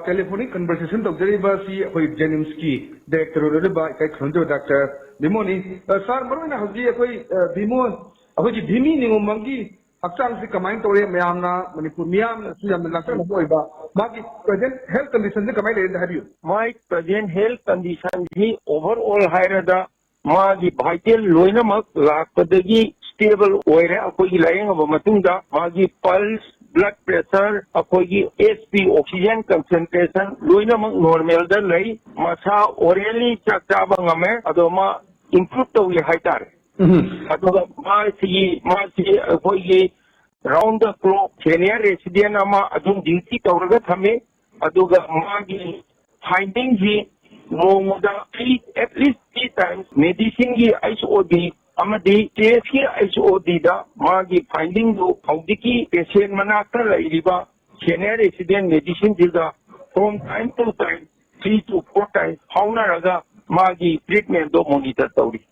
telephonic conversation to Jeribasi with Jnims Director Dr. Bhimo Sir Maruna Haji Bhimo Jit Ningomba Aksang Kamai Tore Mayamna Manipur Miam Siam Lakan Boiba Maki present health conditions Kamai have you? My present health condition is overall higher the Magi vital Loinamak Lakadagi stable oil Akogi lying of Matunda Magi pulse blood pressure Akogi SP oxygen concentration Loinamak normal the lay Masa orally Chaktabangame Adoma improved the higher. Aduga Masi Akogi round the clock senior resident ama adum duty tawraga thame aduga magi finding ji no moda at least 3 times medicine gi ISOD amadi test gi ISOD da magi finding do audiki patient manakta lairiba senior resident medicine jiga from time to time 3 to 4 times hauna raga magi treatment do monitor tawri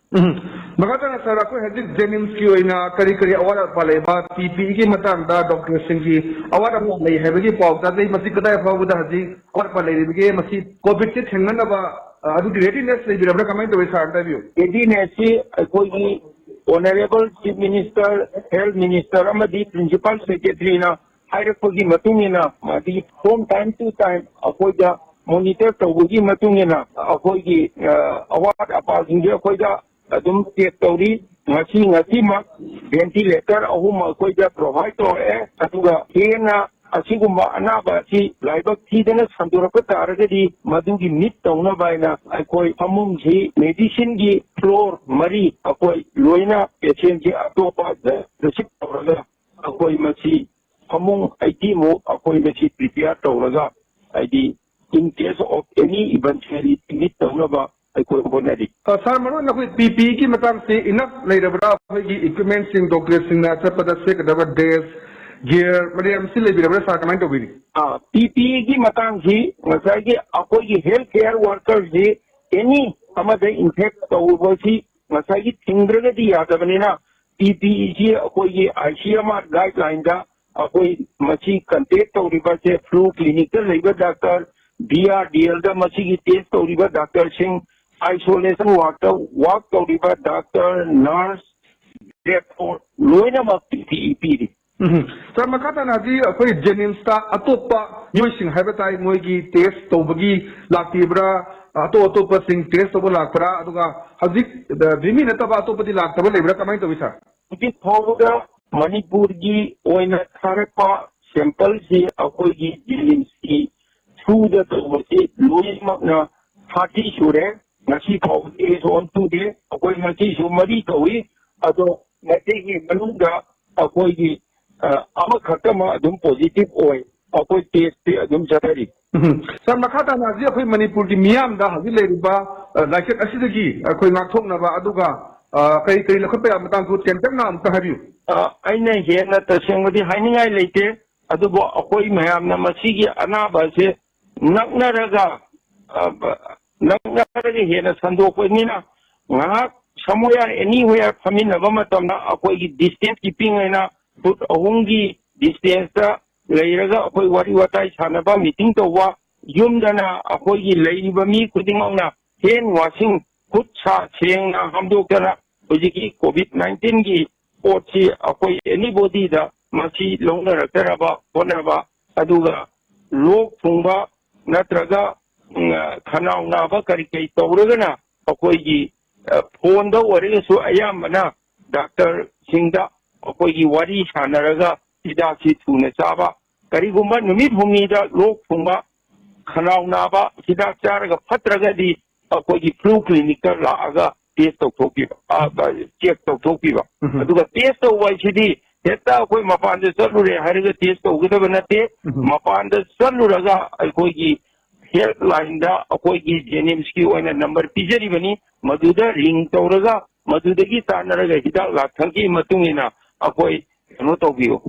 Magata sir ako hadid Jnims ki oina kari awara palay ba PPE ki matang da Dr. Singh ki awara palay hebagi pau da dai masi kada pau da haji awara palay bige masi COVID ke thengan na ba adu readiness le birabra kamai to sa interview readiness koi honorable chief minister health minister amadi principal secretary na hairakogi matungina madi from time to time akoida monitor tawugi matungina akoigi award apa jinge akoida adum take tawri ngasi ma ventilator ahum akoida provide to atuga hena asigumba anaba si laibak thidana sanduraka taragadi madugi mit tawna baina akoi famung ji medicine gi floor mari akoi loina patient ji atopa receipt tawraga akoi masi famung IT mo akoi masi prepare tawraga ID in case of any eventuality mit tawna ba Sir, Manu, PPE ki matang si enough later equipment sing doctors sing na pada se kadaba days gear madam si le birabra sa comment obiri. PPE ki matang si ngasai ki ako ki healthcare workers ji any amada infect tawubo si ngasai ki tingraga di yadabani na PPE ji ako ki ICMR guideline da ako machi contact tawriba se flu clinical labor doctor BRDL da machi ki test tawriba doctor sing isolation walk tawriba doctor nurse therefore loina ma PPE Sir makata na di akoi Jnims ta atopa yoising habatai moigi test tawbagi laktibra atopa sing test tawba lakpra aduga hazik dimi na taba atopa di laktaba lebra kamai to bisa uti thoda Manipuri gi oina tharpa sample si akoi gi Jnims ki through the tawbasi loina na 30 sure ngasi thau is on to de akoi ngasi sumari tawi ado nategi manunda akoi gi ama khatama adum positive oi akoi test te adum jari Sir makata na ji akoi Manipur ki miyam da haji leriba like asidagi akoi ngakthok na ba aduga kai lakhope amatang ku tentak na amta habiu aina hena tasengodi hainingai leite adubo akoi mayam na masigi anaba se naknaraga hena sandoko nina ngak somewhere anywhere famina bamatamna akoi distance keeping aina put ahungi distance ta leiraga akoi wari watai sanaba meeting to wa yumdana akoi leiba mi kudingna hand washing put sa cheng na hamdokana ojiki COVID-19 gi pochi akoi anybody da masi longna rakaraba ponaba aduga lok thungba natraga khanau na ba kari kai tawragana akoi gi phone da wari su ayamana doctor singda akoi gi wari sanaraga ida si thune chaba kari gumba numit bhumi da lok thungba khanau na ba ida charaga phatraga di akoi gi flu clinical la aga test tawthoki check tawthoki ba aduga test tawai sidi heta akoi mapan da salure hariga test tawgida banate mapan da saluraga akoi gi healthline da akoi gi Jnims ki oina number pijari bani maduda ring tawraga madudagi tanaraga hida lathagi matungina akoi no tawbiyo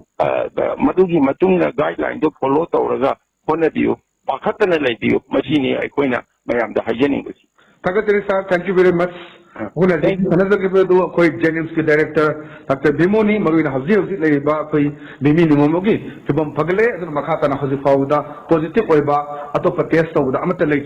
madugi matungina guideline do follow tawraga honadiyo pakhatana laibiyo machine aikoina mayam da hygienic basi Thank you very much. Kuna di another people do koi Jnims ki director Dr. Bhimo ni maruina haji le ba koi Bhimi Ningomba ki kibam pagle makata na haji fauda positive oi ba ato test to da amata le